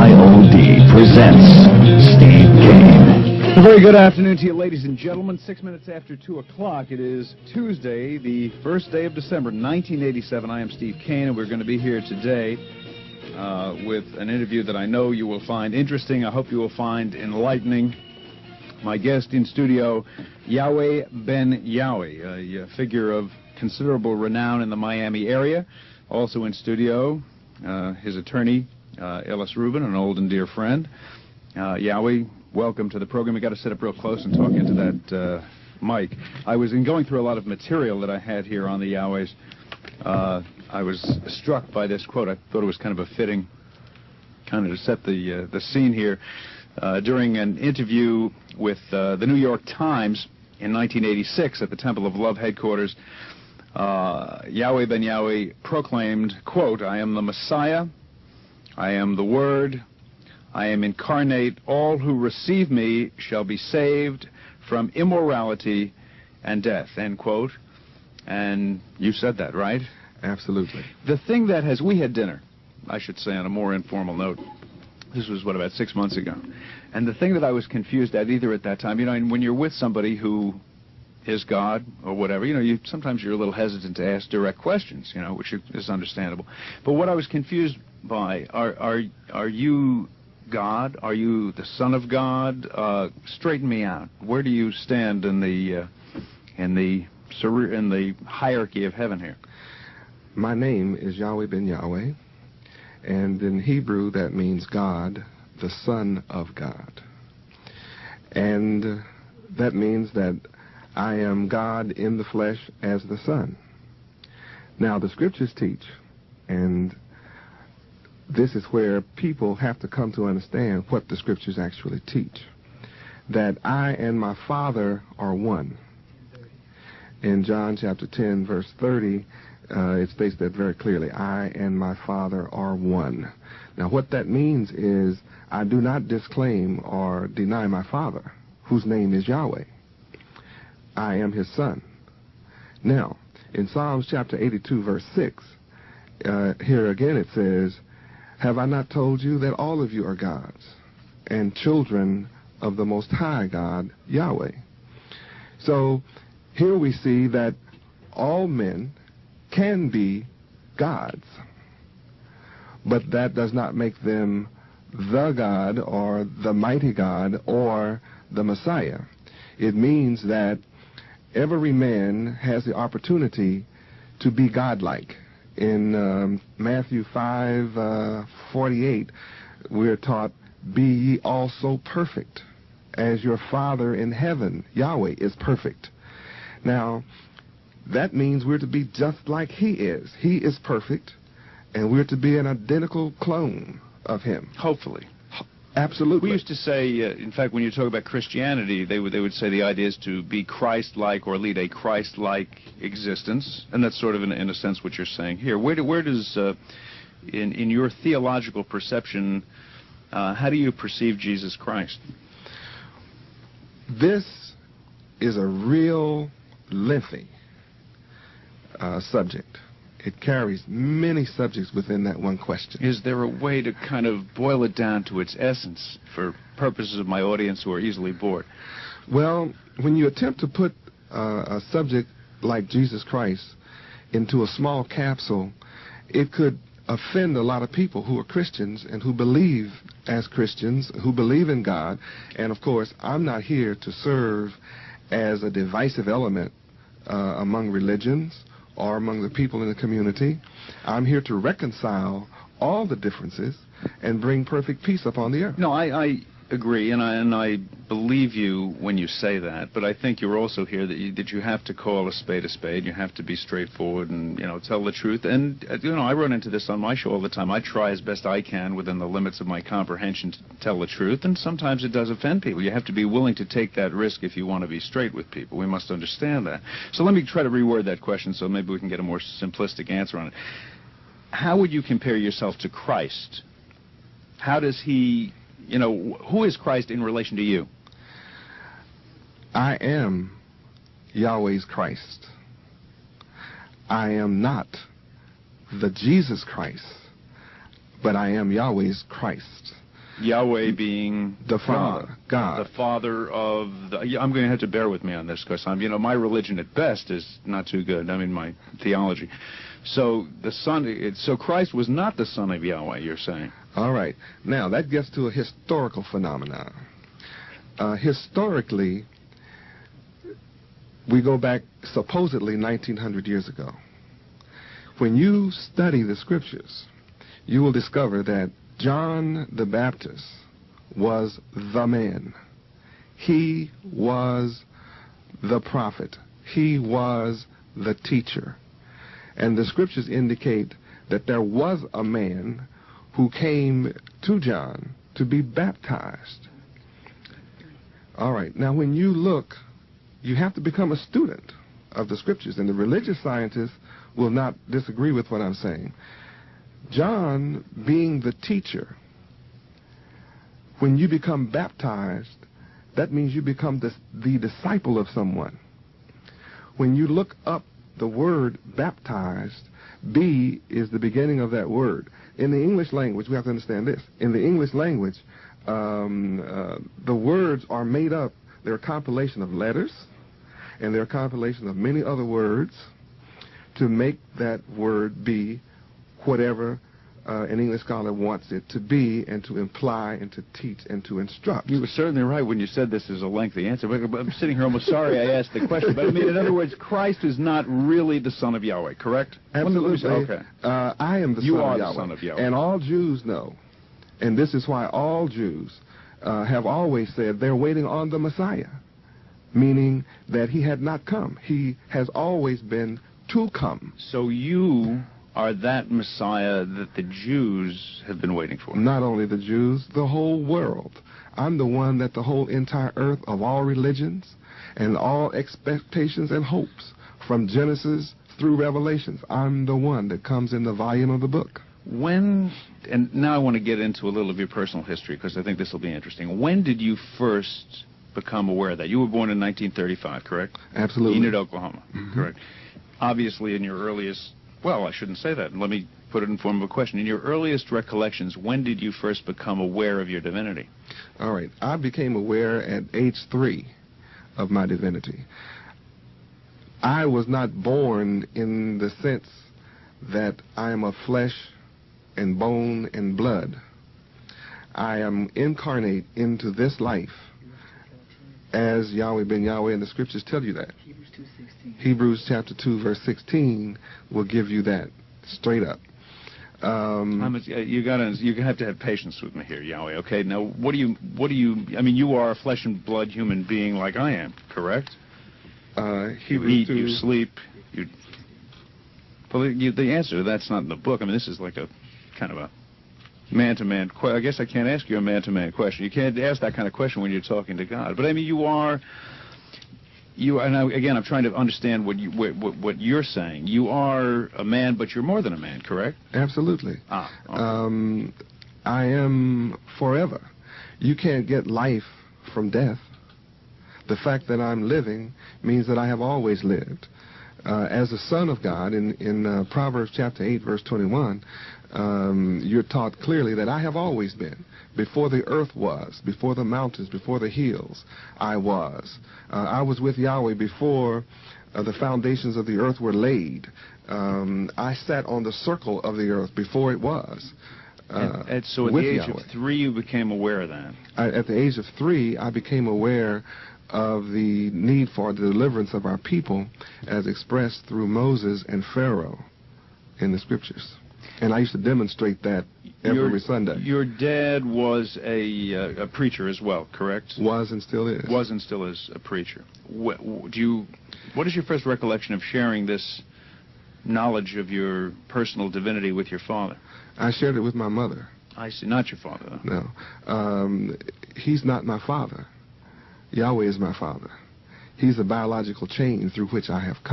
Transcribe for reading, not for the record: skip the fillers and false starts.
KYOD presents Steve Kane. A very good afternoon to you, ladies and gentlemen. 6 minutes after 2 o'clock. It is Tuesday, the first day of December, 1987. I am Steve Kane, and we're going to be here today with an interview that I know you will find interesting. I hope you will find enlightening. My guest in studio, Yahweh Ben Yahweh, a figure of considerable renown in the Miami area. Also in studio, his attorney, Ellis Rubin, an old and dear friend. Yahweh, welcome to the program. We got to sit up real close and talk into that mic. I was going through a lot of material that I had here on the Yahwehs. I was struck by this quote. I thought it was kind of a fitting kind of to set the scene here. During an interview with the New York Times in 1986 at the Temple of Love headquarters, Yahweh Ben Yahweh proclaimed, quote, "I am the Messiah, I am the Word, I am incarnate. All who receive me shall be saved from immorality and death," end quote. And you said that, right? Absolutely. The thing that we had dinner, I should say on a more informal note. This was, about 6 months ago. And the thing that I was confused at, either at that time, and when you're with somebody who is God or whatever, sometimes you're a little hesitant to ask direct questions, which is understandable. But what I was confused by, are you God? Are you the Son of God? Straighten me out. Where do you stand in the hierarchy of heaven here? My name is Yahweh Ben Yahweh, and in Hebrew that means God, the Son of God. And that means that I am God in the flesh as the Son. Now, the Scriptures teach, and this is where people have to come to understand what the Scriptures actually teach, that I and my Father are one. In John chapter 10, verse 30, it states that very clearly, I and my Father are one. Now, what that means is I do not disclaim or deny my Father, whose name is Yahweh. I am his Son. Now, in Psalms chapter 82, verse 6, here again it says, "Have I not told you that all of you are gods and children of the Most High God, Yahweh?" So here we see that all men can be gods, but that does not make them the God or the mighty God or the Messiah. It means that every man has the opportunity to be godlike. In Matthew 5:48, we're taught, "Be ye also perfect, as your Father in heaven, Yahweh, is perfect." Now, that means we're to be just like he is. He is perfect, and we're to be an identical clone of him. Hopefully. Absolutely. We used to say, in fact, when you talk about Christianity, they would say the idea is to be Christ-like or lead a Christ-like existence, and that's sort of, in a sense, what you're saying here. Where does, in your theological perception, how do you perceive Jesus Christ? This is a real lengthy subject. It carries many subjects within that one question. Is there a way to kind of boil it down to its essence for purposes of my audience who are easily bored? Well, when you attempt to put a subject like Jesus Christ into a small capsule, it could offend a lot of people who are Christians and who believe as Christians, who believe in God. And, of course, I'm not here to serve as a divisive element among religions or among the people in the community. I'm here to reconcile all the differences and bring perfect peace upon the earth. No, I agree, and I believe you when you say that, but I think you're also here that you have to call a spade. You have to be straightforward and, tell the truth. And, I run into this on my show all the time. I try as best I can within the limits of my comprehension to tell the truth, and sometimes it does offend people. You have to be willing to take that risk if you want to be straight with people. We must understand that. So let me try to reword that question so maybe we can get a more simplistic answer on it. How would you compare yourself to Christ? How does he... who is Christ in relation to you? I am Yahweh's Christ. I am not the Jesus Christ, but I am Yahweh's Christ. Yahweh being the Father, God. The Father of the... I'm going to have to bear with me on this, because my religion at best is not too good. I mean, my theology. So the Son... So Christ was not the Son of Yahweh, you're saying? All right. Now, that gets to a historical phenomenon. Historically, we go back supposedly 1900 years ago. When you study the Scriptures, you will discover that John the Baptist was the man. He was the prophet. He was the teacher. And the Scriptures indicate that there was a man who came to John to be baptized. All right. Now, when you look, you have to become a student of the Scriptures, and the religious scientists will not disagree with what I'm saying. John, being the teacher, when you become baptized, that means you become the disciple of someone. When you look up the word baptized, B is the beginning of that word. In the English language, we have to understand this. In the English language, the words are made up. They're a compilation of letters, and they're a compilation of many other words to make that word be whatever an English scholar wants it to be, and to imply and to teach and to instruct. You were certainly right when you said this is a lengthy answer, but I'm sitting here almost sorry I asked the question. But I mean, in other words, Christ is not really the Son of Yahweh, correct? Absolutely. Okay. I am the Son of Yahweh. You are the Son of Yahweh. And all Jews know, and this is why all Jews have always said they're waiting on the Messiah, meaning that he had not come. He has always been to come. So you are that Messiah that the Jews have been waiting for? Not only the Jews, the whole world. I'm the one that the whole entire earth of all religions and all expectations and hopes from Genesis through Revelations, I'm the one that comes in the volume of the book. When, and now I want to get into a little of your personal history, because I think this will be interesting. When did you first become aware of that? You were born in 1935, correct? Absolutely. Enid, Oklahoma, correct. Obviously, in your earliest, well, I shouldn't say that. Let me put it in form of a question. In your earliest recollections, when did you first become aware of your divinity? All right. I became aware at age 3 of my divinity. I was not born in the sense that I am of flesh and bone and blood. I am incarnate into this life as Yahweh Ben Yahweh, and the Scriptures tell you that. Hebrews chapter 2, verse 16 will give you that straight up. You have to have patience with me here, Yahweh. Okay, now what do you? I mean, you are a flesh and blood human being like I am, correct? You eat, you sleep, you. Well, the answer to that's not in the book. I mean, this is like a kind of a man-to-man question. I guess I can't ask you a man-to-man question. You can't ask that kind of question when you're talking to God. But I mean, and again, I'm trying to understand what you're saying. You are a man, but you're more than a man, correct? Absolutely. Okay. I am forever. You can't get life from death. The fact that I'm living means that I have always lived. As a son of God, in Proverbs chapter 8, verse 21, you're taught clearly that I have always been. Before the earth was, before the mountains, before the hills, I was. I was with Yahweh before the foundations of the earth were laid. I sat on the circle of the earth before it was. And so at the age of 3, you became aware of that? At the age of 3, I became aware of the need for the deliverance of our people as expressed through Moses and Pharaoh in the Scriptures. And I used to demonstrate that every Sunday. Your dad was a preacher as well, correct? Was and still is. Was and still is a preacher. What is your first recollection of sharing this knowledge of your personal divinity with your father? I shared it with my mother. I see. Not your father, though. No. He's not my father. Yahweh is my father. He's the biological chain through which I have come.